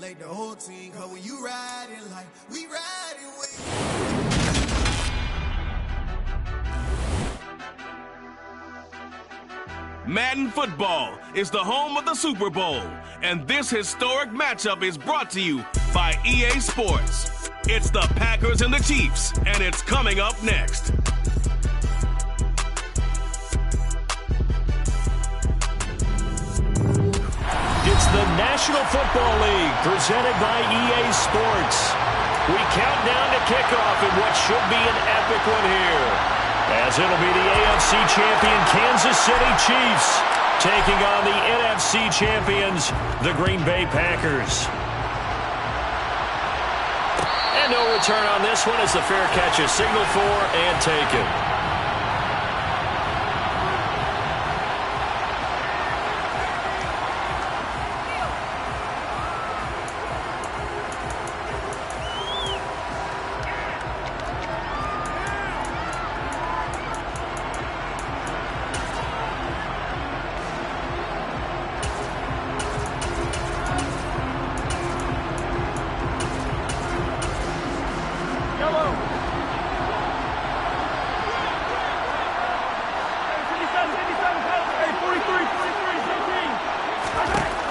congratulate the whole team, cause when you riding like we riding with. Madden Football is the home of the Super Bowl, and this historic matchup is brought to you by EA Sports. It's the Packers and the Chiefs, and it's coming up next. It's the National Football League presented by EA Sports. We count down to kickoff in what should be an epic one here, as it'll be the AFC champion Kansas City Chiefs taking on the NFC champions, the Green Bay Packers. And no return on this one as the fair catch is signaled for and taken.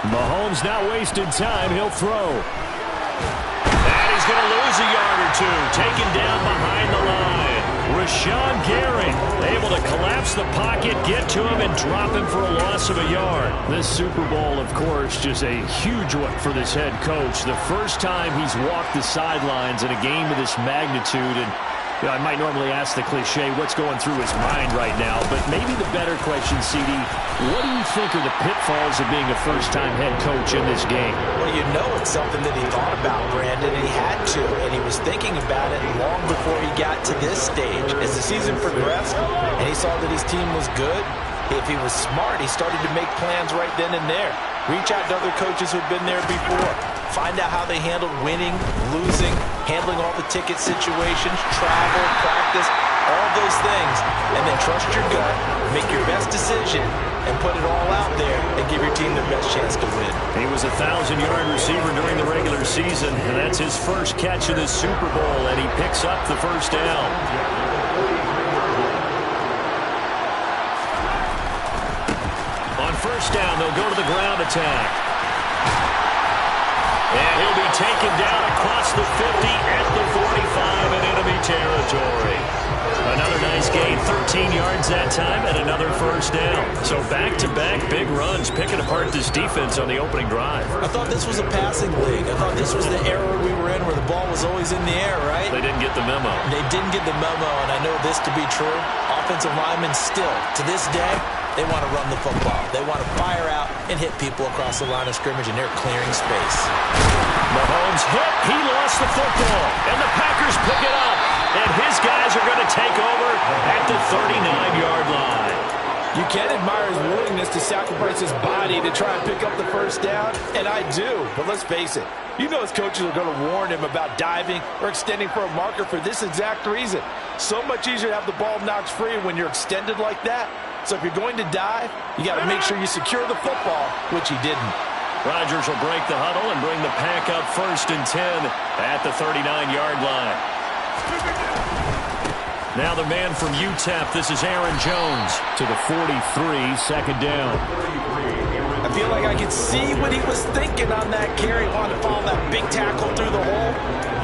Mahomes not wasting time. He'll throw. And he's going to lose a yard or two. Taken down behind the line. Rashawn Gary able to collapse the pocket, get to him, and drop him for a loss of a yard. This Super Bowl, of course, just a huge one for this head coach. The first time he's walked the sidelines in a game of this magnitude. And I might normally ask the cliche, what's going through his mind right now? But maybe the better question, CD, what do you think are the pitfalls of being a first-time head coach in this game? Well, you know it's something that he thought about, Brandon, and he had to, and he was thinking about it long before he got to this stage. As the season progressed and he saw that his team was good, if he was smart, he started to make plans right then and there. Reach out to other coaches who've been there before. Find out how they handled winning, losing, handling all the ticket situations, travel, practice, all those things. And then trust your gut, make your best decision, and put it all out there and give your team the best chance to win. He was a 1,000-yard receiver during the regular season, and that's his first catch of this Super Bowl, and he picks up the first down. On first down, they'll go to the ground attack. And he'll be taken down across the 50 at the 45 in enemy territory. Another nice gain, 13 yards that time, and another first down. So back-to-back big runs, picking apart this defense on the opening drive. I thought this was a passing league. I thought this was the era we were in where the ball was always in the air, right? They didn't get the memo. They didn't get the memo, and I know this to be true. Offensive linemen still, to this day, they want to run the football. They want to fire out and hit people across the line of scrimmage, and they're clearing space. Mahomes hit. He lost the football, and the Packers pick it up. And his guys are going to take over at the 39-yard line. You can admire his willingness to sacrifice his body to try and pick up the first down, and I do. But let's face it, you know his coaches are going to warn him about diving or extending for a marker for this exact reason. So much easier to have the ball knocked free when you're extended like that. So if you're going to dive, you got to make sure you secure the football, which he didn't. Rodgers will break the huddle and bring the pack up 1st and 10 at the 39-yard line. Now the man from UTEP, this is Aaron Jones to the 43, second down. I feel like I could see what he was thinking on that carry. Wanted to follow that big tackle through the hole.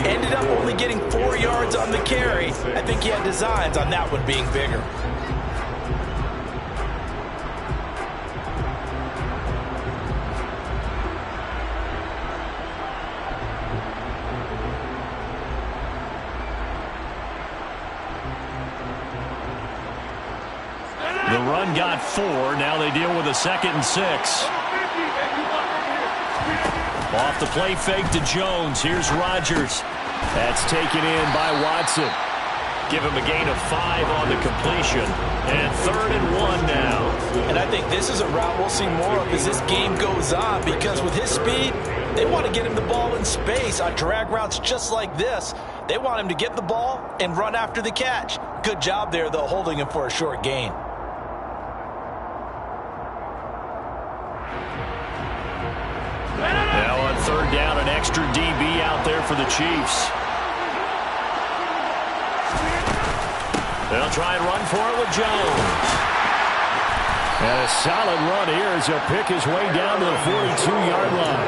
Ended up only getting 4 yards on the carry. I think he had designs on that one being bigger. The run got 4. Now they deal with a 2nd and 6. Off the play fake to Jones. Here's Rodgers. That's taken in by Watson. Give him a gain of 5 on the completion. And 3rd and 1 now. And I think this is a route we'll see more of as this game goes on, because with his speed, they want to get him the ball in space on drag routes just like this. They want him to get the ball and run after the catch. Good job there, though, holding him for a short gain. Now on 3rd down, an there for the Chiefs. They'll try and run for it with Jones. And a solid run here as he'll pick his way down to the 42-yard line.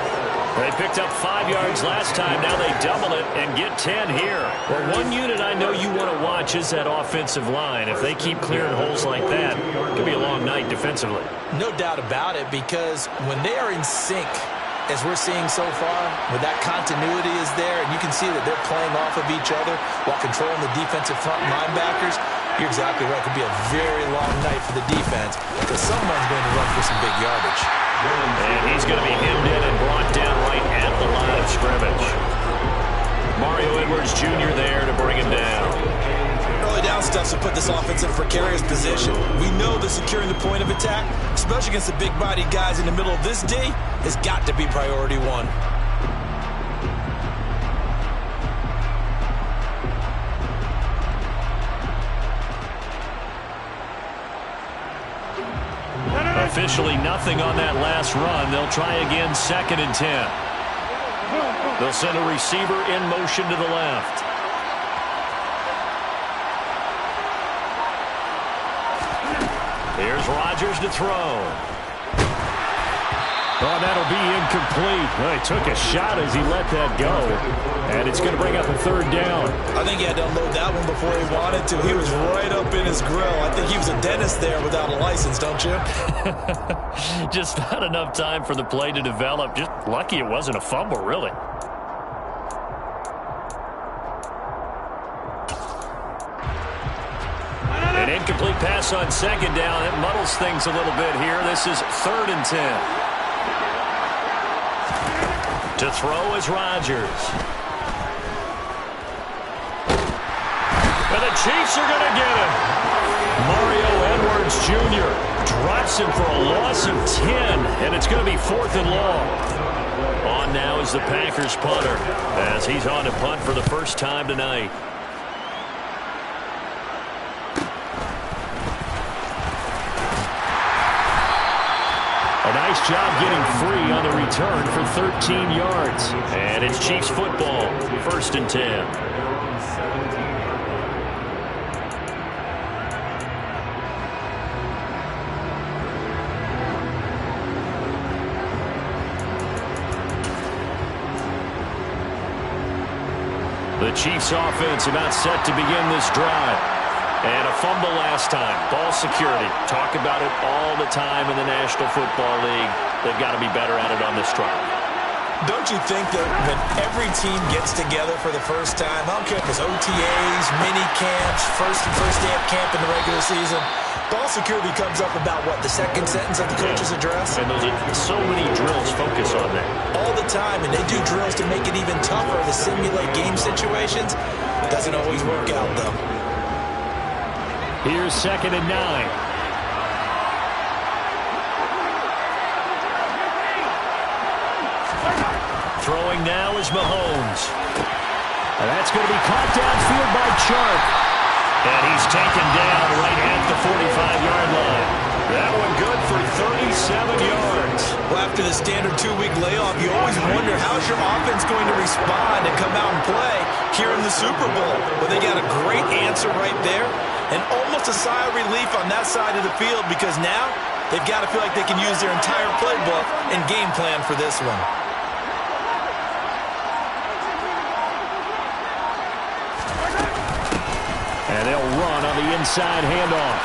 They picked up 5 yards last time. Now they double it and get 10 here. Well, one unit I know you want to watch is that offensive line. If they keep clearing holes like that, it could be a long night defensively. No doubt about it, because when they are in sync, as we're seeing so far, when that continuity is there, and you can see that they're playing off of each other while controlling the defensive front linebackers, you're exactly right. It could be a very long night for the defense because someone's going to run for some big yardage. And he's going to be hemmed in and brought down right at the line of scrimmage. Mario Edwards Jr. there to bring him down. Early down stuff to put this offense in a precarious position. We know that securing the point of attack, especially against the big-bodied guys in the middle of this D, has got to be priority one. Officially nothing on that last run. They'll try again, 2nd and 10. They'll send a receiver in motion to the left. Here's Rodgers to throw. Oh, that'll be incomplete. Well, he took a shot as he let that go. And it's going to bring up a 3rd down. I think he had to unload that one before he wanted to. He was right up in his grill. I think he was a dentist there without a license, don't you? Just not enough time for the play to develop. Just lucky it wasn't a fumble, really. An incomplete pass on 2nd down. It muddles things a little bit here. This is 3rd and 10. To throw is Rodgers. And the Chiefs are going to get him. Mario Edwards Jr. drops him for a loss of 10, and it's going to be 4th and long. On now is the Packers punter, as he's on to punt for the first time tonight. A nice job getting free on the return for 13 yards. And it's Chiefs football, 1st and 10. The Chiefs offense about set to begin this drive. And a fumble last time. Ball security. Talk about it all the time in the National Football League. They've got to be better at it on this drive. Don't you think that when every team gets together for the first time, I don't care if it's OTAs, mini camps, first day of camp in the regular season, ball security comes up about, what, the 2nd sentence of the coach's address? And those are so many drills focus on that. All the time, and they do drills to make it even tougher to simulate game situations. Doesn't always work out, though. Here's 2nd and 9. Throwing now is Mahomes. And that's going to be caught downfield by Chark. And he's taken down right at the 45-yard line. That one good for 37 yards. Well, after the standard 2-week layoff, you always wonder how's your offense going to respond and come out and play here in the Super Bowl. Well, they got a great answer right there, and almost a sigh of relief on that side of the field because now they've got to feel like they can use their entire playbook and game plan for this one. And they'll run on the inside handoff.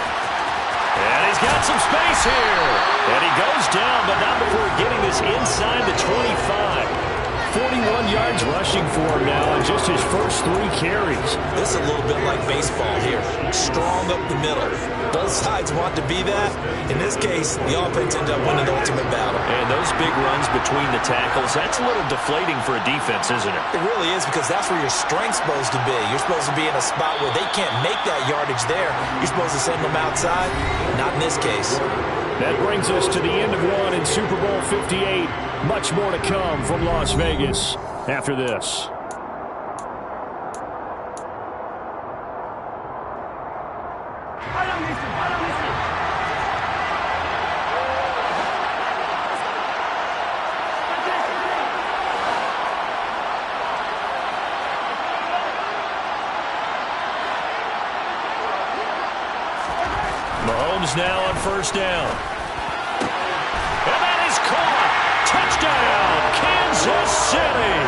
And he's got some space here. And he goes down, but not before getting this inside the 25. 41 yards rushing for him now on just his first 3 carries. This is a little bit like baseball here. Strong up the middle. Both sides want to be that. In this case, the offense ended up winning the ultimate battle. And those big runs between the tackles, that's a little deflating for a defense, isn't it? It really is, because that's where your strength's supposed to be. You're supposed to be in a spot where they can't make that yardage there. You're supposed to send them outside. Not in this case. That brings us to the end of one in Super Bowl 58. Much more to come from Las Vegas after this. Mahomes now on first down. And that is caught. Touchdown, Kansas City.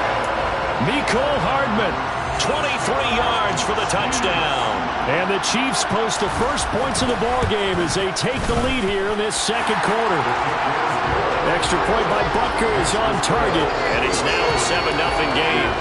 Mecole Hardman, 23 yards for the touchdown. And the Chiefs post the first points of the ballgame as they take the lead here in this second quarter. Extra point by Butker is on target. And it's now a 7-0 game.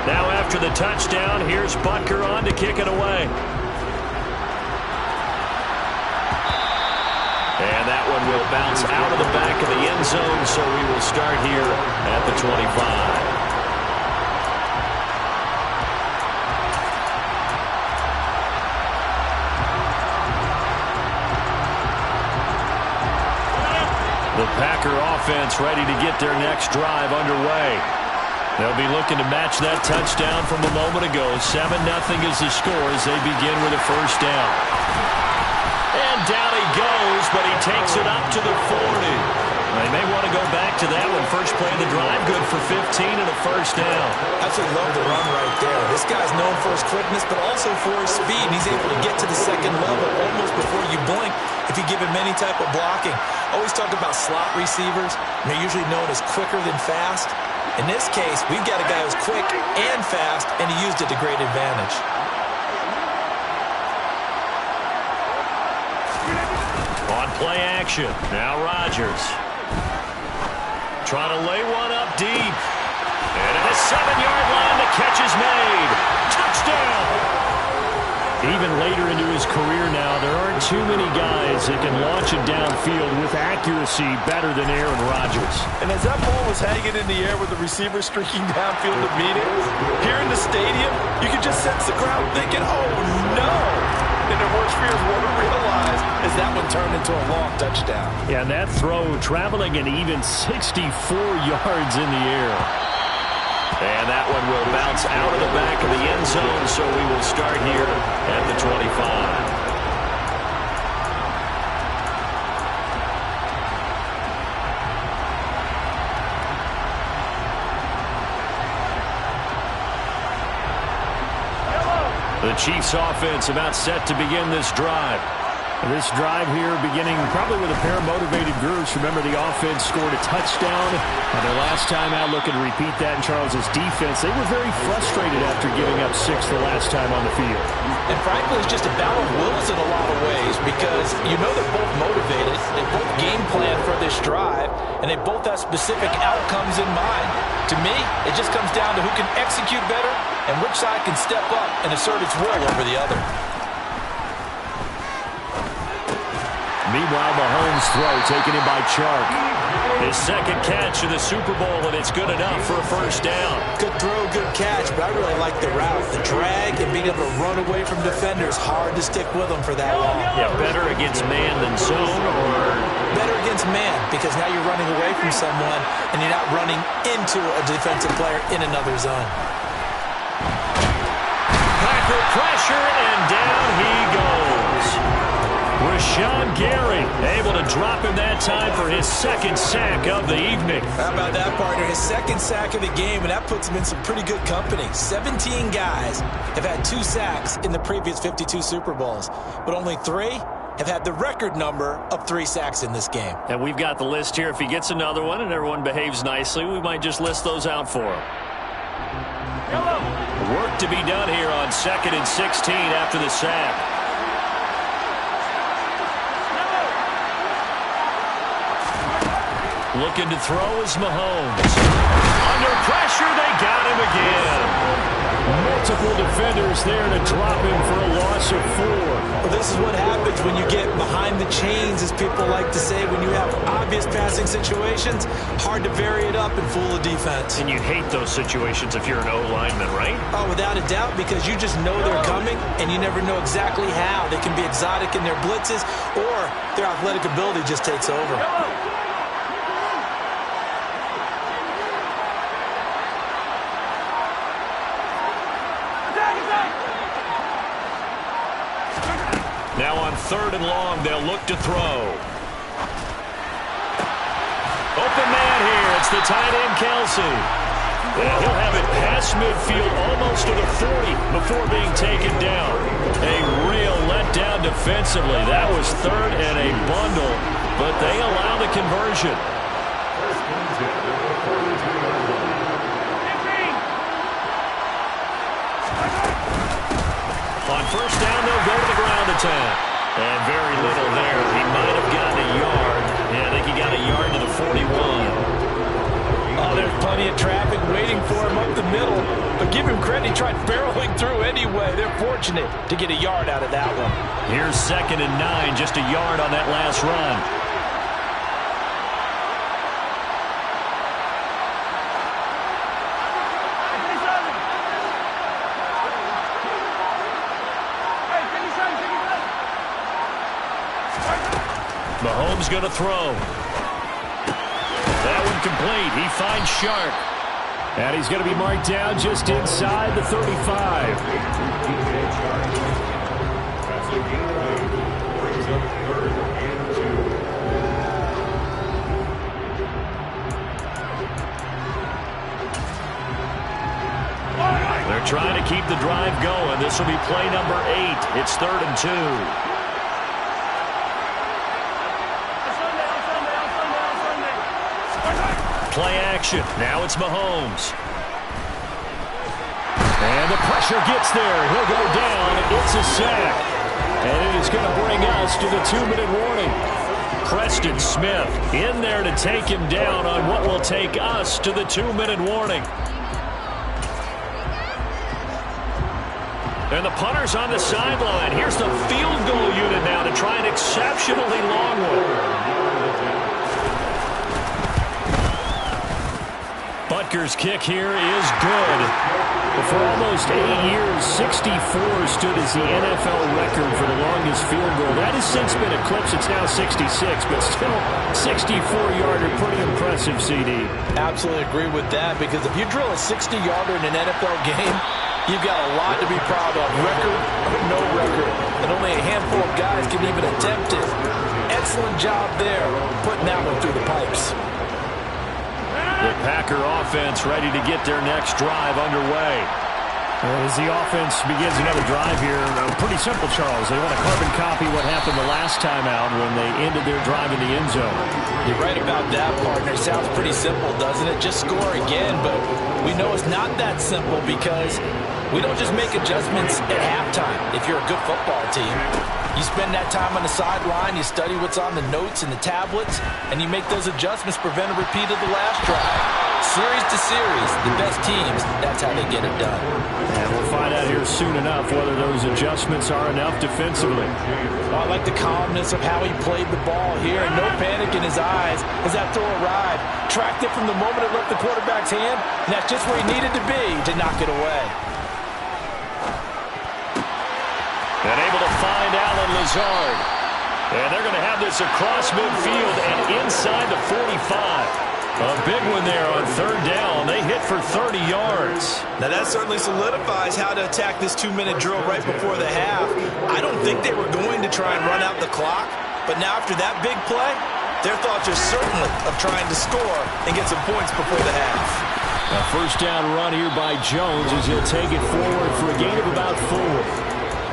Now after the touchdown, here's Butker on to kick it away. And that one will bounce out of the back of the end zone, so we will start here at the 25. The Packer offense ready to get their next drive underway. They'll be looking to match that touchdown from a moment ago. 7-0 is the score as they begin with a first down. And down he goes, but he takes it up to the 40. They may want to go back to that one. First play of the drive, good for 15 and a first down. Absolutely love the run right there. This guy's known for his quickness, but also for his speed. And he's able to get to the second level almost before you blink if you give him any type of blocking. Always talk about slot receivers. They're usually known as quicker than fast. In this case, we've got a guy who's quick and fast, and he used it to great advantage. On play action, now Rodgers. Trying to lay one up deep. And at the 7-yard line, the catch is made. Touchdown! Even later into his career now, there aren't too many guys that can launch it downfield with accuracy better than Aaron Rodgers. And as that ball was hanging in the air with the receiver streaking downfield to meet it, here in the stadium, you can just sense the crowd thinking, oh, no! And their worst fears were realized as that one turned into a long touchdown. Yeah, and that throw traveling an even 64 yards in the air. And that one will bounce out of the back of the end zone, so we will start here at the 25. The Chiefs offense about set to begin this drive. This drive here beginning probably with a pair of motivated groups. Remember, the offense scored a touchdown. And their last time out, looking to repeat that in Charles's defense. They were very frustrated after giving up 6 the last time on the field. And frankly, it's just a battle of wills in a lot of ways because you know they're both motivated. They both game plan for this drive, and they both have specific outcomes in mind. To me, it just comes down to who can execute better and which side can step up and assert its will over the other. Meanwhile, Mahomes' throw taken in by Chark. His second catch of the Super Bowl, and it's good enough for a first down. Good throw, good catch, but I really like the route. The drag and being able to run away from defenders, hard to stick with them for that long. Yeah, better against man than zone, or? Better against man, because now you're running away from someone, and you're not running into a defensive player in another zone. Packer pressure, and down he goes. Rashawn Gary able to drop him that time for his second sack of the evening. How about that, partner? His second sack of the game, and that puts him in some pretty good company. 17 guys have had 2 sacks in the previous 52 Super Bowls, but only 3 have had the record number of 3 sacks in this game. And we've got the list here. If he gets another one and everyone behaves nicely, we might just list those out for him. Work to be done here on 2nd and 16 after the sack. Looking to throw is Mahomes. Under pressure, they got him again. Multiple defenders there to drop him for a loss of 4. Well, this is what happens when you get behind the chains, as people like to say, when you have obvious passing situations. Hard to vary it up and fool a defense. And you hate those situations if you're an O-lineman, right? Oh, without a doubt, because you just know they're coming, and you never know exactly how. They can be exotic in their blitzes, or their athletic ability just takes over. Now on 3rd and long, they'll look to throw. Open man here. It's the tight end, Kelsey. And he'll have it past midfield almost to the 40 before being taken down. A real letdown defensively. That was third and a bundle, but they allow the conversion. On first down, they'll go to the ground attack. And very little there. He might have gotten a yard. Yeah, I think he got a yard to the 41. Oh, there's plenty of traffic waiting for him up the middle. But give him credit, he tried barreling through anyway. They're fortunate to get a yard out of that one. Here's 2nd and 9, just a yard on that last run. Mahomes going to throw. That one complete. He finds Sharp. And he's going to be marked down just inside the 35. They're trying to keep the drive going. This will be play number 8. It's 3rd and 2. Play action. Now it's Mahomes. And the pressure gets there. He'll go down. It's a sack. And it is going to bring us to the 2-minute warning. Preston Smith in there to take him down on what will take us to the 2-minute warning. And the punter's on the sideline. Here's the field goal unit now to try an exceptionally long one. Butker's kick here is good. For almost 8 years, 64 stood as the NFL record for the longest field goal. That has since been eclipsed. It's now 66, but still 64-yarder. Pretty impressive, CD. Absolutely agree with that, because if you drill a 60-yarder in an NFL game, you've got a lot to be proud of. Record or no record. And only a handful of guys can even attempt it. Excellent job there, putting that one through the pipes. The Packer offense ready to get their next drive underway. As the offense begins another drive here, pretty simple, Charles. They want to carbon copy what happened the last time out when they ended their drive in the end zone. You're right about that, partner. Sounds pretty simple, doesn't it? Just score again, but we know it's not that simple because we don't just make adjustments at halftime if you're a good football team. You spend that time on the sideline, you study what's on the notes and the tablets, and you make those adjustments, prevent a repeat of the last drive. Series to series, the best teams, that's how they get it done. And we'll find out here soon enough whether those adjustments are enough defensively. I like the calmness of how he played the ball here, and no panic in his eyes as that throw arrived. Tracked it from the moment it left the quarterback's hand, and that's just where he needed to be to knock it away. And able to find Allen Lazard. And they're going to have this across midfield and inside the 45. A big one there on 3rd down. They hit for 30 yards. Now that certainly solidifies how to attack this 2-minute drill right before the half. I don't think they were going to try and run out the clock, but now after that big play, their thoughts are certainly of trying to score and get some points before the half. A first down run here by Jones as he'll take it forward for a gain of about 4.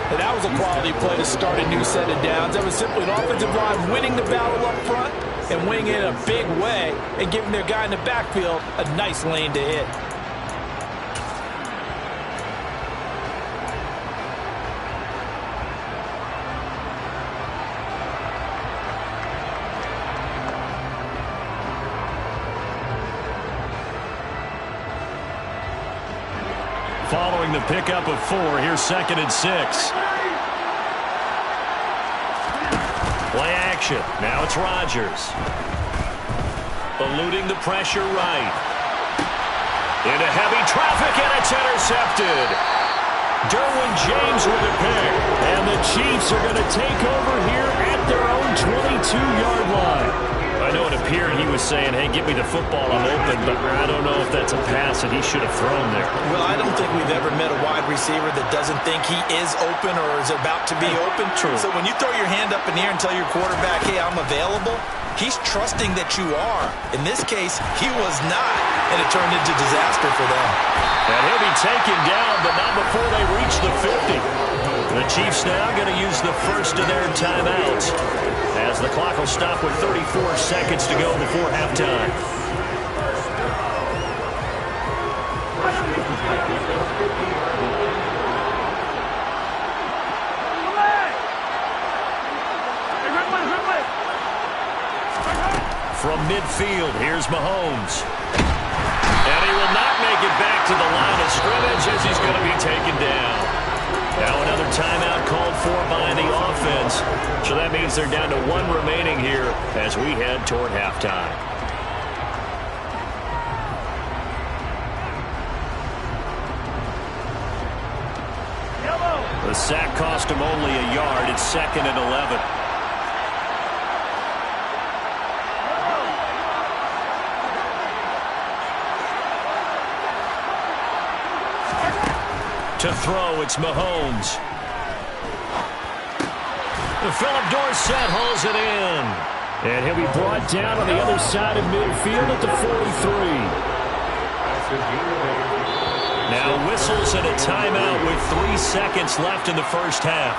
And that was a quality play to start a new set of downs. That was simply an offensive line winning the battle up front and winning it in a big way and giving their guy in the backfield a nice lane to hit. Following the pickup of 4, here's 2nd and 6. Play action. Now it's Rodgers. Eluding the pressure right. Into heavy traffic, and it's intercepted. Derwin James with a pick. And the Chiefs are going to take over here at their own 22-yard line. I know it appeared he was saying, hey, give me the football, I'm open, but I don't know if that's a pass that he should have thrown there. Well, I don't think we've ever met a wide receiver that doesn't think he is open or is about to be open. True. So when you throw your hand up in the air and tell your quarterback, hey, I'm available, he's trusting that you are. In this case, he was not, and it turned into disaster for them. And he'll be taken down, but not before they reach the 50. The Chiefs now going to use the first of their timeouts as the clock will stop with 34 seconds to go before halftime. From midfield, here's Mahomes. And he will not make it back to the line of scrimmage as he's going to be taken down. Now another timeout called for by the offense. So that means they're down to one remaining here as we head toward halftime. The sack cost him only a yard. It's 2nd and 11. To throw, it's Mahomes. Philip Dorsett hauls it in. And he'll be brought down on the other side of midfield at the 43. Now whistles and a timeout with 3 seconds left in the first half.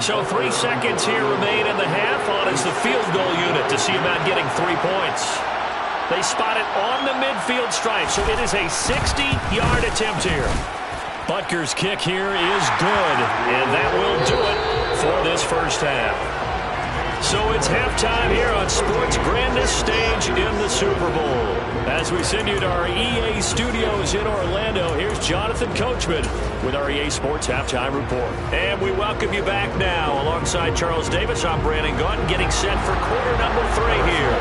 So 3 seconds here remain in the half on as the field goal unit to see about getting 3 points. They spot it on the midfield stripe, so it is a 60-yard attempt here. Butker's kick here is good, and that will do it for this first half. So it's halftime here on sports' grandest stage in the Super Bowl. As we send you to our EA studios in Orlando, here's Jonathan Coachman with our EA Sports Halftime Report. And we welcome you back now. Alongside Charles Davis, I'm Brandon Gaudin, getting set for quarter number 3 here.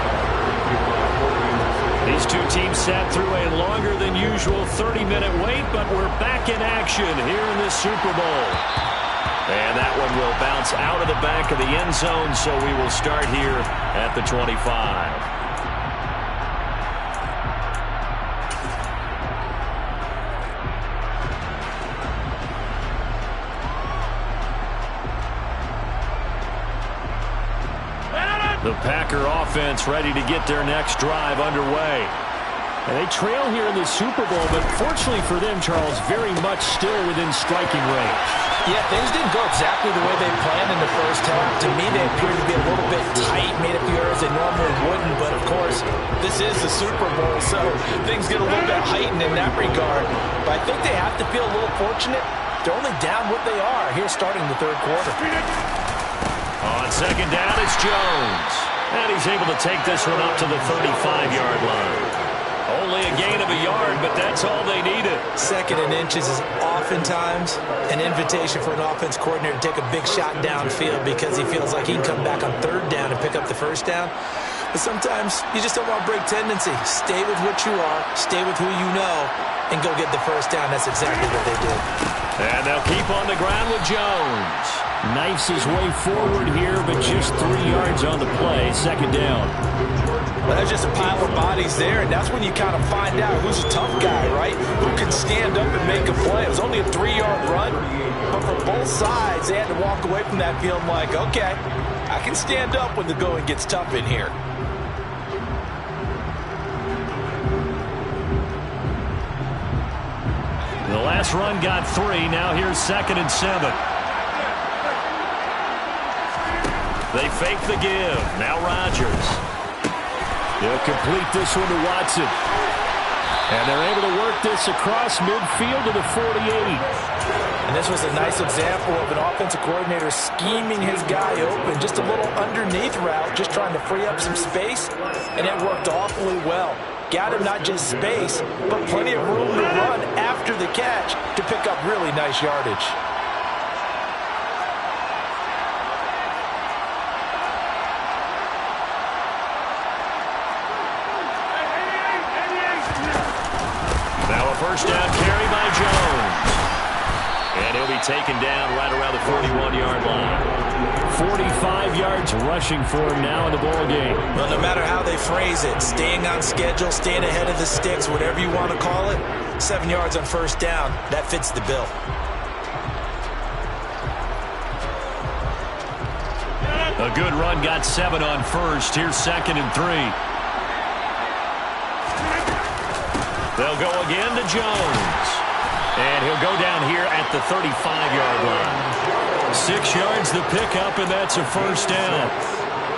These two teams sat through a longer than usual 30-minute wait, but we're back in action here in this Super Bowl. And that one will bounce out of the back of the end zone, so we will start here at the 25. The Packer offense ready to get their next drive underway. And they trail here in the Super Bowl, but fortunately for them, Charles, very much still within striking range. Yeah, things didn't go exactly the way they planned in the first half. To me, they appeared to be a little bit tight, made up the errors they normally wouldn't. But, of course, this is the Super Bowl, so things get a little bit heightened in that regard. But I think they have to feel a little fortunate. They're only down what they are here starting the third quarter. On second down, it's Jones. And he's able to take this one up to the 35-yard line. Only a gain of a yard, but that's all they needed. 2nd and inches is oftentimes an invitation for an offense coordinator to take a big shot downfield because he feels like he can come back on 3rd down and pick up the 1st down. But sometimes you just don't want to break tendency. Stay with what you are, stay with who you know, and go get the 1st down. That's exactly what they did. And they'll keep on the ground with Jones. Knifes his way forward here, but just 3 yards on the play. 2nd down. Well, there's just a pile of bodies there, and that's when you kind of find out who's a tough guy, right? Who can stand up and make a play. It was only a 3-yard run, but for both sides, they had to walk away from that feeling like, okay, I can stand up when the going gets tough in here. The last run got 3. Now here's 2nd and 7. They fake the give. Now Rodgers. They'll complete this one to Watson. And they're able to work this across midfield to the 48. And this was a nice example of an offensive coordinator scheming his guy open. Just a little underneath route, just trying to free up some space. And it worked awfully well. Got him not just space, but plenty of room to run after the catch to pick up really nice yardage. Now a 1st down carry by Jones. And he'll be taken down right around the 41-yard line. 45 yards rushing for him now in the ball game. Well, no matter how they phrase it, staying on schedule, staying ahead of the sticks, whatever you want to call it, 7 yards on first down, that fits the bill. A good run got 7 on first. Here's 2nd and 3. They'll go again to Jones. And he'll go down here at the 35-yard line. 6 yards the pickup, and that's a first down.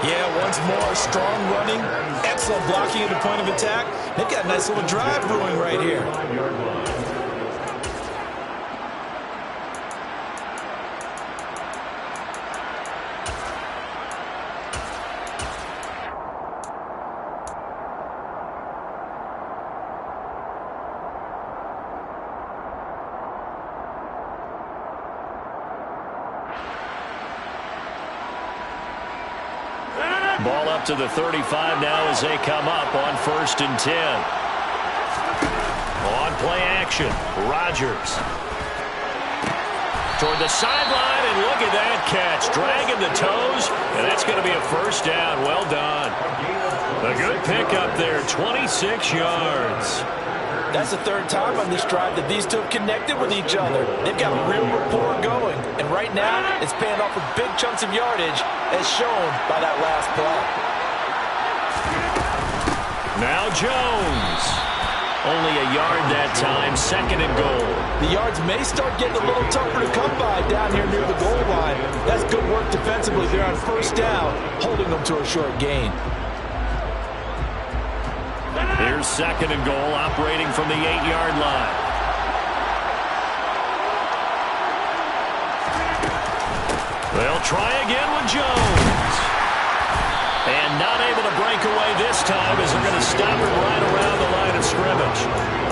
Yeah, once more, strong running, excellent blocking at the point of attack. They've got a nice little drive brewing right here. Ball up to the 35 now as they come up on 1st and 10. On play action, Rodgers. Toward the sideline, and look at that catch. Dragging the toes, and that's going to be a first down. Well done. A good pickup there, 26 yards. That's the 3rd time on this drive that these two have connected with each other. They've got a real rapport going. And right now, it's paying off with big chunks of yardage, as shown by that last play. Now Jones. Only a yard that time, 2nd and goal. The yards may start getting a little tougher to come by down here near the goal line. That's good work defensively there on first down, holding them to a short gain. Here's 2nd and goal, operating from the 8-yard line. They'll try again with Jones. And not able to break away this time as they're going to stop it right around the line of scrimmage.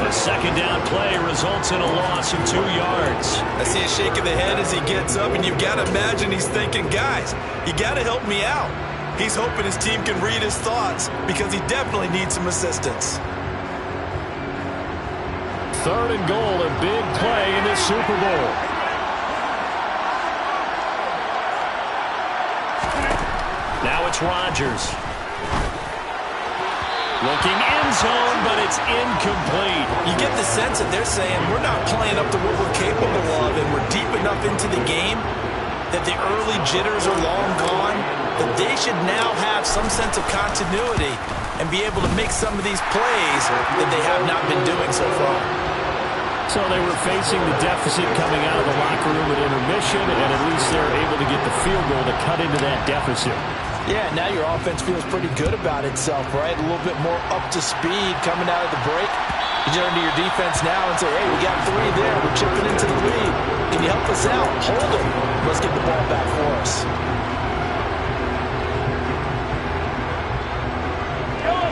A 2nd down play results in a loss of 2 yards. I see a shake of the head as he gets up, and you've got to imagine he's thinking, guys, you got to help me out. He's hoping his team can read his thoughts because he definitely needs some assistance. 3rd and goal, a big play in the Super Bowl. Now it's Rodgers. Looking end zone, but it's incomplete. You get the sense that they're saying we're not playing up to what we're capable of, and we're deep enough into the game that the early jitters are long gone, that they should now have some sense of continuity and be able to make some of these plays that they have not been doing so far. So they were facing the deficit coming out of the locker room at intermission, and at least they're able to get the field goal to cut into that deficit. Yeah, now your offense feels pretty good about itself, right? A little bit more up to speed coming out of the break. You turn to your defense now and say, hey, we got 3 there. We're chipping into the lead. Can you help us out? Hold them. Let's get the ball back for us.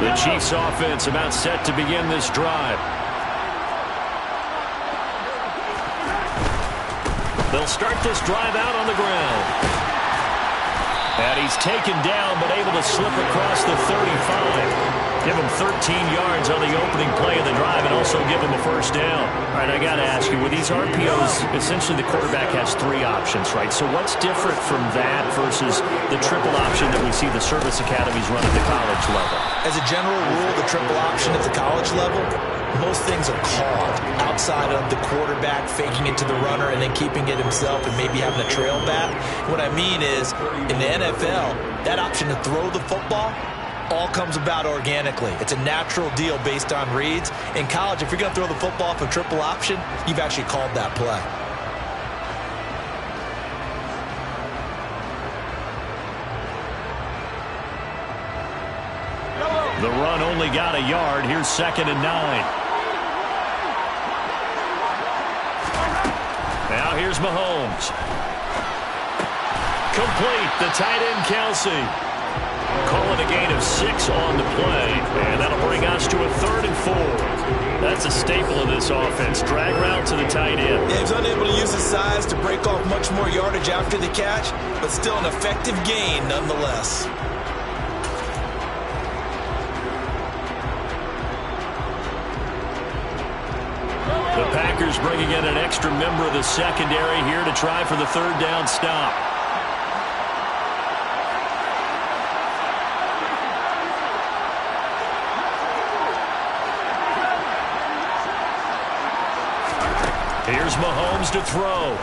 The Chiefs offense about set to begin this drive. They'll start this drive out on the ground. And he's taken down, but able to slip across the 35. Give him 13 yards on the opening play of the drive and also give him a first down. All right, I got to ask you, with these RPOs, essentially the quarterback has 3 options, right? So what's different from that versus the triple option that we see the service academies run at the college level? As a general rule, the triple option at the college level, most things are called outside of the quarterback faking it to the runner and then keeping it himself and maybe having a trail back. What I mean is, in the NFL, that option to throw the football all comes about organically. It's a natural deal based on reads. In college, if you're going to throw the football off a triple option, you've actually called that play. The run only got a yard. Here's 2nd and 9. Now here's Mahomes. Complete. The tight end, Kelsey. Call it a gain of 6 on the play. And that'll bring us to a 3rd and 4. That's a staple of this offense. Drag route to the tight end. Yeah, he's unable to use his size to break off much more yardage after the catch, but still an effective gain nonetheless. The Packers bringing in an extra member of the secondary here to try for the third down stop. Here's Mahomes to throw.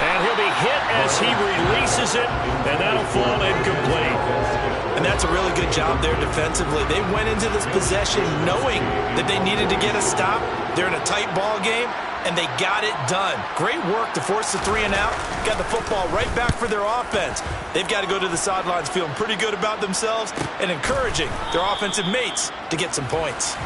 And he'll be hit as he releases it, and that'll fall incomplete. And that's a really good job there defensively. They went into this possession knowing that they needed to get a stop. They're in a tight ball game, and they got it done. Great work to force the 3 and out. Got the football right back for their offense. They've got to go to the sidelines feeling pretty good about themselves and encouraging their offensive mates to get some points.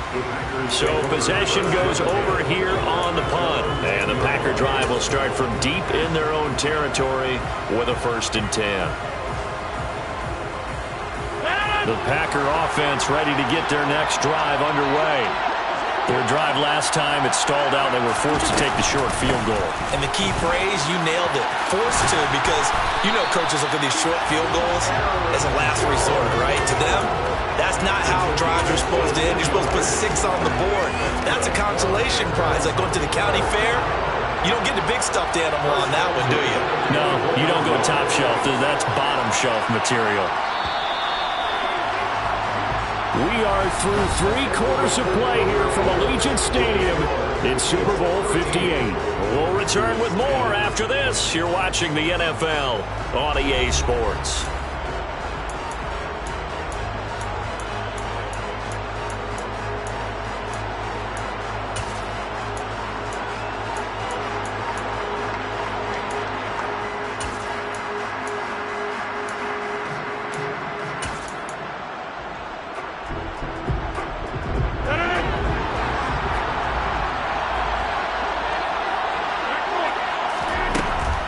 So possession goes over here on the punt. And the Packer drive will start from deep in their own territory with a 1st and 10. The Packer offense ready to get their next drive underway. Their drive last time, it stalled out. They were forced to take the short field goal. And the key phrase, you nailed it. Forced to, because you know coaches look at these short field goals as a last resort, right? To them, that's not how drives are supposed to end. You're supposed to put 6 on the board. That's a consolation prize, like going to the county fair. You don't get the big stuffed animal on that one, do you? No, you don't go top shelf. That's bottom shelf material. We are through 3 quarters of play here from Allegiant Stadium in Super Bowl 58. We'll return with more after this. You're watching the NFL on EA Sports.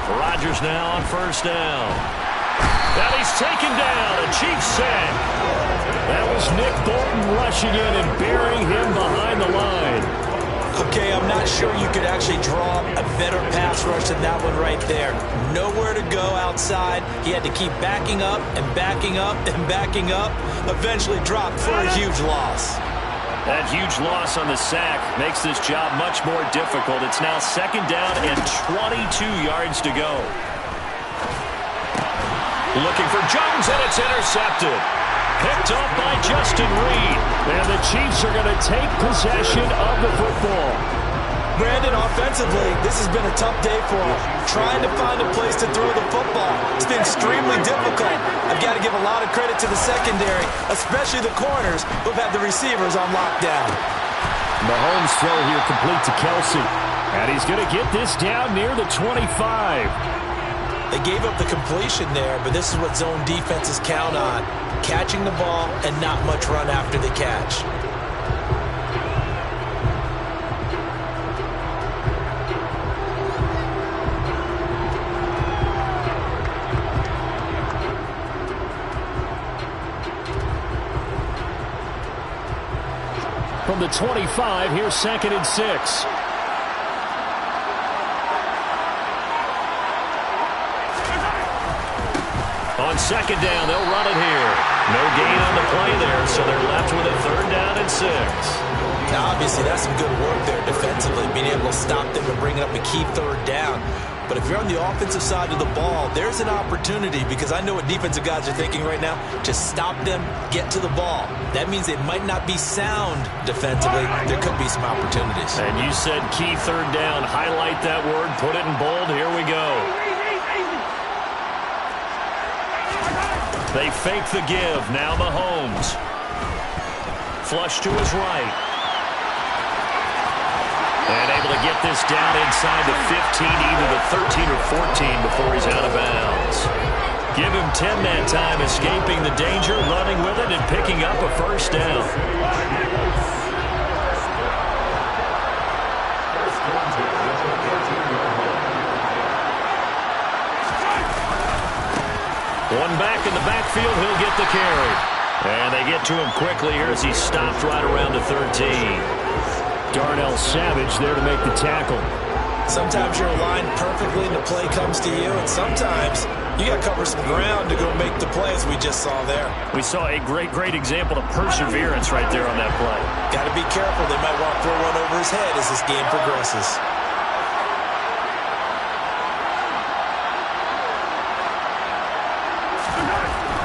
Rodgers now on 1st down. And he's taken down. A Chiefs sack. That was Nick Bolton rushing in and burying him behind the line. Okay, I'm not sure you could actually draw a better pass rush than that one right there. Nowhere to go outside. He had to keep backing up and backing up and backing up. Eventually dropped for a huge loss. That huge loss on the sack makes this job much more difficult. It's now 2nd down and 22 yards to go. Looking for Jones, and it's intercepted. Picked up by Justin Reed. And the Chiefs are going to take possession of the football. Brandon, offensively, this has been a tough day for him. Trying to find a place to throw the football. It's been extremely difficult. I've got to give a lot of credit to the secondary, especially the corners who've had the receivers on lockdown. Mahomes throw here complete to Kelsey. And he's going to get this down near the 25. They gave up the completion there, but this is what zone defenses count on. Catching the ball and not much run after the catch. From the 25, here's 2nd and 6. On 2nd down, they'll run it here. No gain on the play there, so they're left with a 3rd down and 6. Now, obviously, that's some good work there defensively, being able to stop them and bring up a key 3rd down. But if you're on the offensive side of the ball, there's an opportunity, because I know what defensive guys are thinking right now. Just stop them, get to the ball. That means they might not be sound defensively. There could be some opportunities. And you said key 3rd down. Highlight that word. Put it in bold. Here we go. They fake the give. Now Mahomes. Flush to his right. And able to get this down inside the 15, either the 13 or 14 before he's out of bounds. Give him 10 that time, escaping the danger, running with it, and picking up a 1st down. One back in the backfield, he'll get the carry. And they get to him quickly here as he stopped right around the 13. Darnell Savage there to make the tackle. Sometimes you're aligned perfectly and the play comes to you, and sometimes You got to cover some ground to go make the plays we just saw there. We saw a great example of perseverance right there on that play. Got to be careful. They might want to throw one over his head as this game progresses.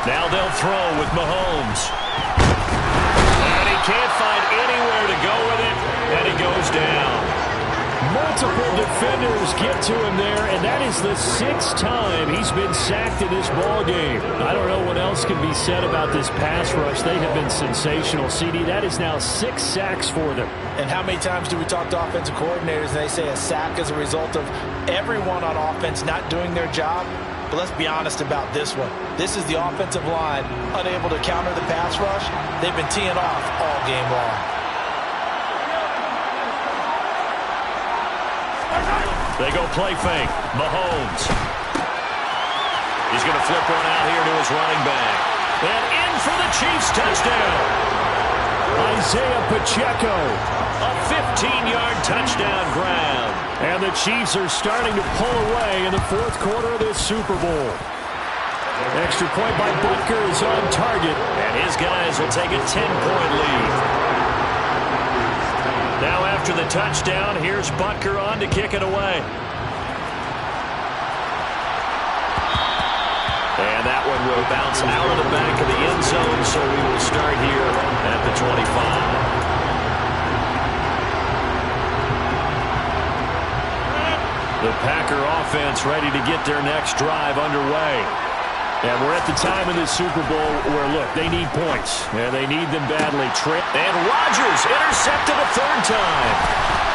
Now they'll throw with Mahomes. And he can't find anywhere to go with it, and he goes down. Multiple defenders get to him there, and that is the 6th time he's been sacked in this ballgame. I don't know what else can be said about this pass rush. They have been sensational. CD, that is now 6 sacks for them. And how many times do we talk to offensive coordinators and they say a sack is a result of everyone on offense not doing their job? But let's be honest about this one. This is the offensive line unable to counter the pass rush. They've been teeing off all game long. They go play fake. Mahomes. He's going to flip one out here to his running back. And in for the Chiefs touchdown. Isaiah Pacheco. A 15-yard touchdown grab. And the Chiefs are starting to pull away in the 4th quarter of this Super Bowl. Extra point by Butker is on target. And his guys will take a 10-point lead. Now after the touchdown, here's Butker on to kick it away. And that one will bounce out of the back of the end zone, so we will start here at the 25. The Packer offense ready to get their next drive underway. And we're at the time in this Super Bowl where, look, they need points. And they need them badly. And Rodgers intercepted a 3rd time.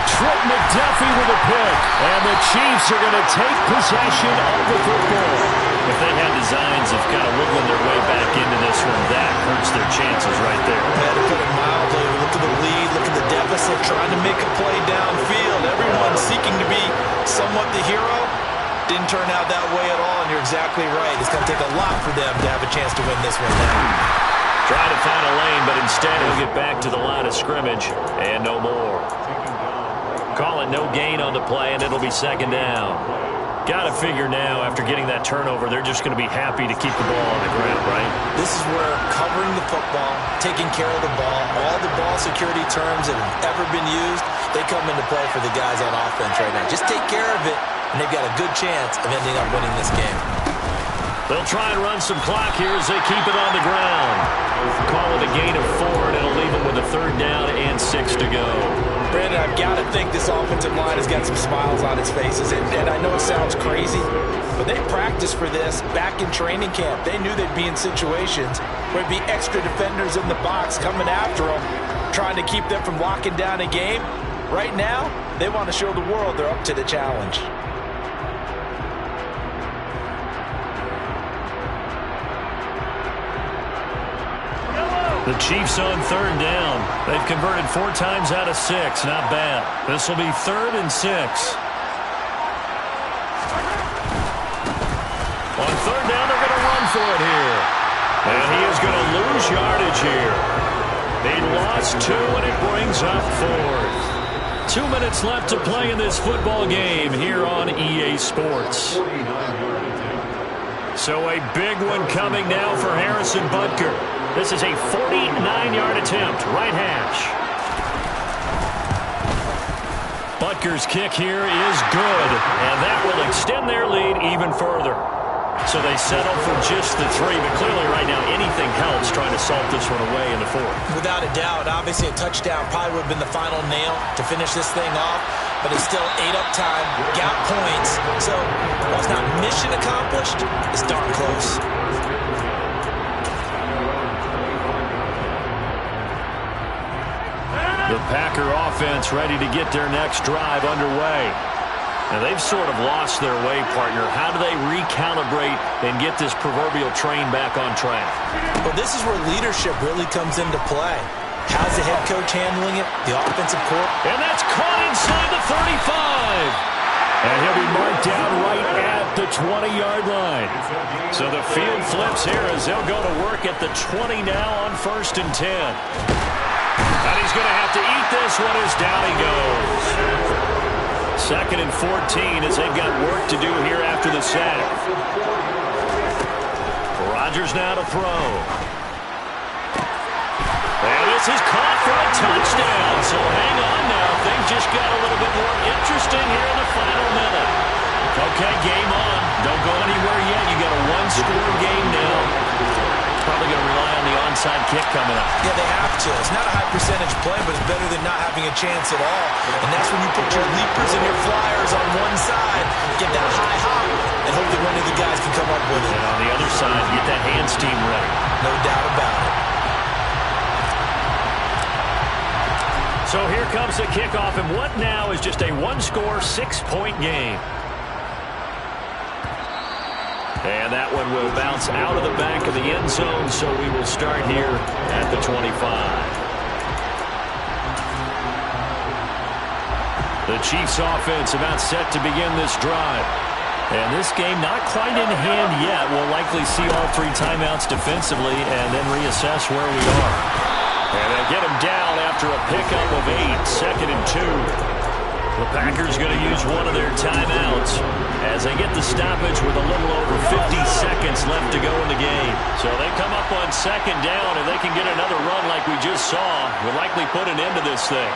Trent McDuffie with a pick. And the Chiefs are going to take possession of the football. If they had designs of kind of wiggling their way back into this one, that hurts their chances right there. Yeah, to put it mildly, look at the lead, look at the deficit, trying to make a play downfield. Everyone seeking to be somewhat the hero. Didn't turn out that way at all, and you're exactly right. It's going to take a lot for them to have a chance to win this one now. Trying to find a lane, but instead he'll get back to the line of scrimmage, and no more. Call it no gain on the play, and it'll be 2nd down. Got to figure now, after getting that turnover, they're just going to be happy to keep the ball on the ground, right? This is where covering the football, taking care of the ball, all the ball security terms that have ever been used, they come into play for the guys on offense right now. Just take care of it, and they've got a good chance of ending up winning this game. They'll try and run some clock here as they keep it on the ground. Call it a gain of 4, and it'll leave them with a 3rd down and 6 to go. Brandon, I've got to think this offensive line has got some smiles on its faces. And I know it sounds crazy, but they practiced for this back in training camp. They knew they'd be in situations where it'd be extra defenders in the box coming after them, trying to keep them from locking down a game. Right now, they want to show the world they're up to the challenge. The Chiefs on 3rd down. They've converted 4 times out of 6. Not bad. This will be 3rd and 6. On 3rd down, they're going to run for it here. And he is going to lose yardage here. He lost 2, and it brings up 4th. 2 minutes left to play in this football game here on EA Sports. So a big one coming now for Harrison Butker. This is a 49-yard attempt, right hash. Butker's kick here is good, and that will extend their lead even further. So they settle for just the 3, but clearly right now anything helps trying to salt this one away in the 4th. Without a doubt, obviously a touchdown probably would have been the final nail to finish this thing off, but it's still 8 up time, got points. So while it's not mission accomplished, it's darn close. The Packer offense ready to get their next drive underway. Now they've sort of lost their way, partner. How do they recalibrate and get this proverbial train back on track? Well, this is where leadership really comes into play. How's the head coach handling it? The offensive coordinator. And that's caught inside the 35. And he'll be marked down right at the 20-yard line. So the field flips here as they'll go to work at the 20 now on 1st and 10. And he's going to have to eat this one as down he goes. 2nd and 14 as they've got work to do here after the sack. Rodgers now to throw. And this is caught for a touchdown. So hang on now. Things just got a little bit more interesting here in the final minute. Okay, game on. Don't go anywhere yet. You got a one-score game now. Probably going to rely on the onside kick coming up. Yeah, they have to. It's not a high percentage play, but it's better than not having a chance at all. And that's when you put your leapers and your flyers on one side, get that high hop, and hope that one of the guys can come up with it. And on the other side, get that hands team ready. No doubt about it. So here comes the kickoff, and what now is just a one-score, 6-point game. And that one will bounce out of the back of the end zone, so we will start here at the 25. The Chiefs offense about set to begin this drive. And this game not quite in hand yet. We'll likely see all 3 timeouts defensively and then reassess where we are. And they get him down after a pickup of 8, 2nd and 2. The Packers going to use one of their timeouts as they get the stoppage with a little over 50 seconds left to go in the game. So they come up on 2nd down, and they can get another run like we just saw. Will likely put an end to this thing.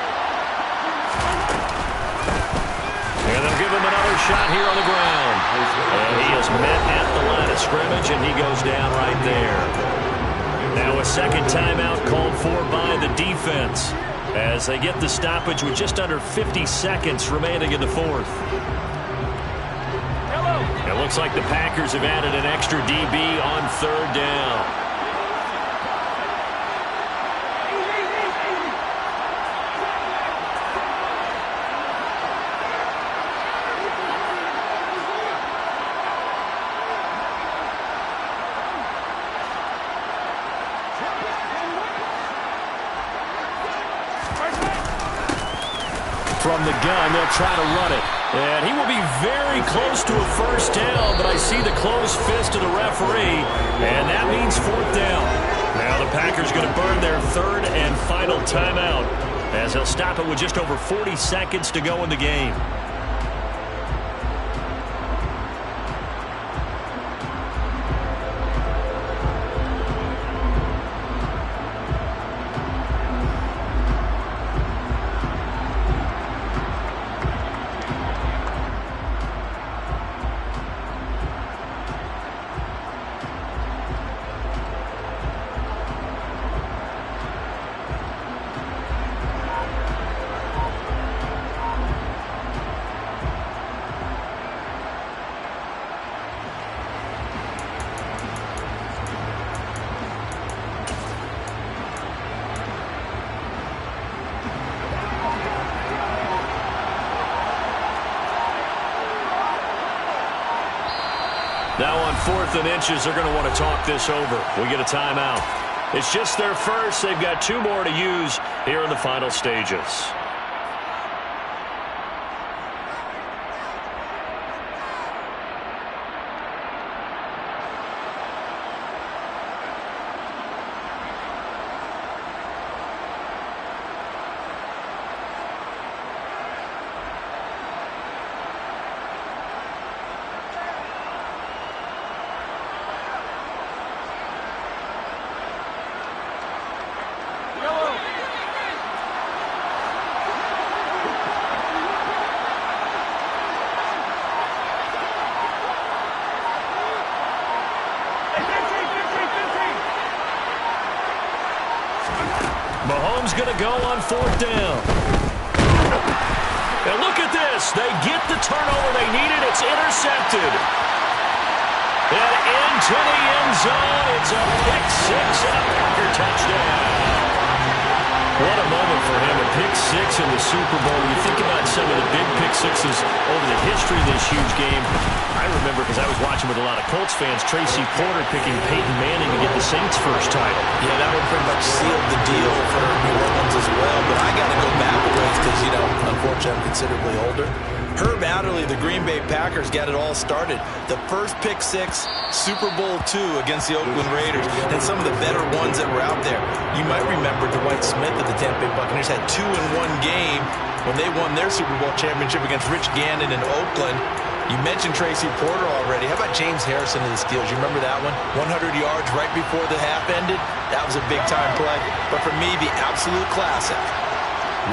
And they'll give him another shot here on the ground. And he is met at the line of scrimmage, and he goes down right there. Now a second timeout called for by the defense as they get the stoppage with just under 50 seconds remaining in the 4th. It looks like the Packers have added an extra DB on 3rd down. From the gun, they'll try to run it. And he will be very close to a first down, but I see the closed fist of the referee, and that means 4th down. Now the Packers going to burn their 3rd and final timeout as they'll stop it with just over 40 seconds to go in the game. Now on 4th and inches, they're going to want to talk this over. We get a timeout. It's just their first. They've got 2 more to use here in the final stages. Mahomes going to go on 4th down. And look at this. They get the turnover they needed. It's intercepted. And into the end zone. It's a pick 6 and a Packer touchdown. What a moment for him. A pick 6 in the Super Bowl. You think about some of the big pick 6s over the history of this huge game. I remember, because I was watching with a lot of Colts fans, Tracy Porter picking Peyton Manning to get the Saints' first title. Yeah, that would pretty much seal the deal for New Orleans as well. But I got to go back a ways because, you know, unfortunately I'm considerably older. Herb Adderley, the Green Bay Packers, got it all started. The first pick 6, Super Bowl II against the Oakland Raiders, and some of the better ones that were out there. You might remember Dwight Smith of the Tampa Bay Buccaneers had 2 in one game when they won their Super Bowl championship against Rich Gannon in Oakland. You mentioned Tracy Porter already. How about James Harrison in the Steelers? You remember that one? 100 yards right before the half ended. That was a big-time play. But for me, the absolute classic,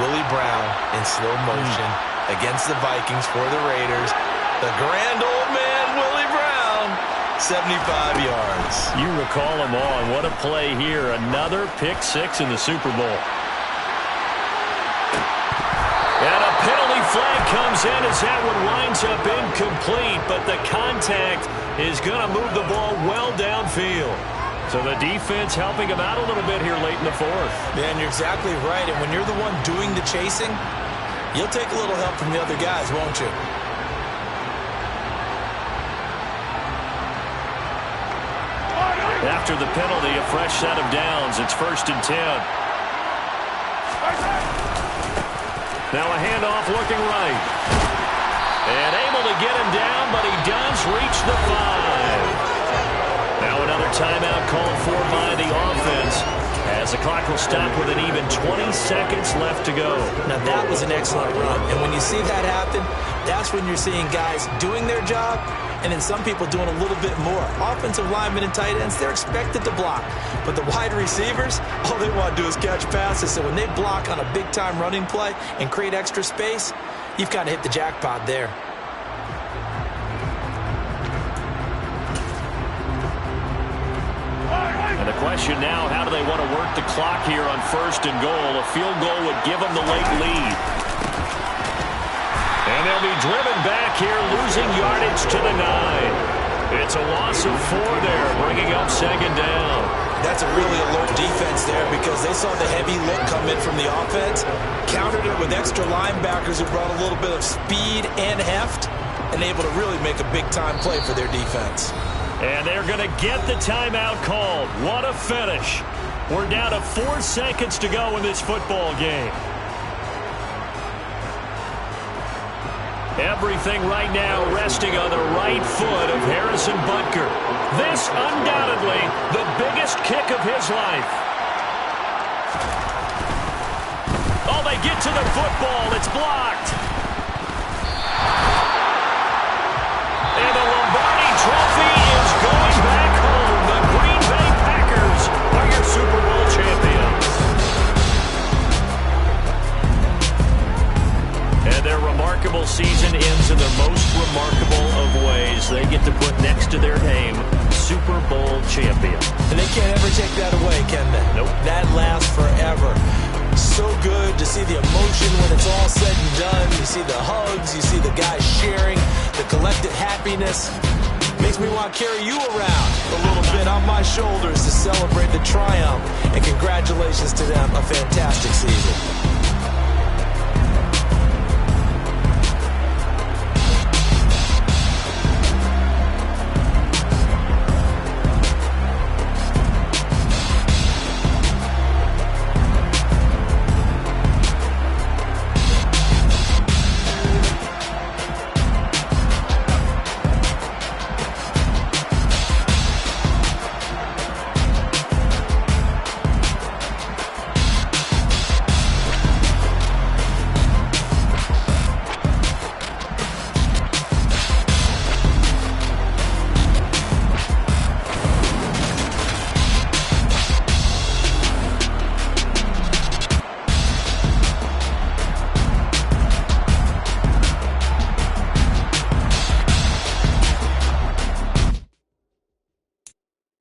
Willie Brown in slow motion against the Vikings for the Raiders. The grand old man, Willie Brown, 75 yards. You recall them all. What a play here. Another pick six in the Super Bowl. And a penalty flag comes in as that one winds up incomplete, but the contact is going to move the ball well downfield. So the defense helping him out a little bit here late in the fourth. Yeah, and you're exactly right. And when you're the one doing the chasing, you'll take a little help from the other guys, won't you? After the penalty, a fresh set of downs. It's 1st and 10. Now a handoff looking right. And able to get him down, but he does reach the 5. Now another timeout called for by the offense, as the clock will stop with an even 20 seconds left to go. Now that was an excellent run. And when you see that happen, that's when you're seeing guys doing their job, and then some people doing a little bit more. Offensive linemen and tight ends, they're expected to block. But the wide receivers, all they want to do is catch passes. So when they block on a big-time running play and create extra space, you've kind of hit the jackpot there. And the question now, how do they want to work the clock here on 1st and goal? A field goal would give them the late lead. And they'll be driven back here, losing yardage to the 9. It's a loss of 4 there, bringing up 2nd down. That's a really alert defense there because they saw the heavy look come in from the offense, countered it with extra linebackers who brought a little bit of speed and heft, and able to really make a big-time play for their defense. And they're going to get the timeout called. What a finish. We're down to 4 seconds to go in this football game. Everything right now resting on the right foot of Harrison Butker. This undoubtedly the biggest kick of his life. Oh, they get to the football. It's blocked. And the Lombardi Trophy is going back home. The Green Bay Packers are your Super Bowl champions. And their remarkable season ends in their most remarkable of ways. They get to put next to their name, Super Bowl champion. And they can't ever take that away, can they? Nope. That lasts forever. So good to see the emotion when it's all said and done. You see the hugs, you see the guys sharing, the collective happiness. Makes me want to carry you around a little bit on my shoulders to celebrate the triumph. And congratulations to them, a fantastic season.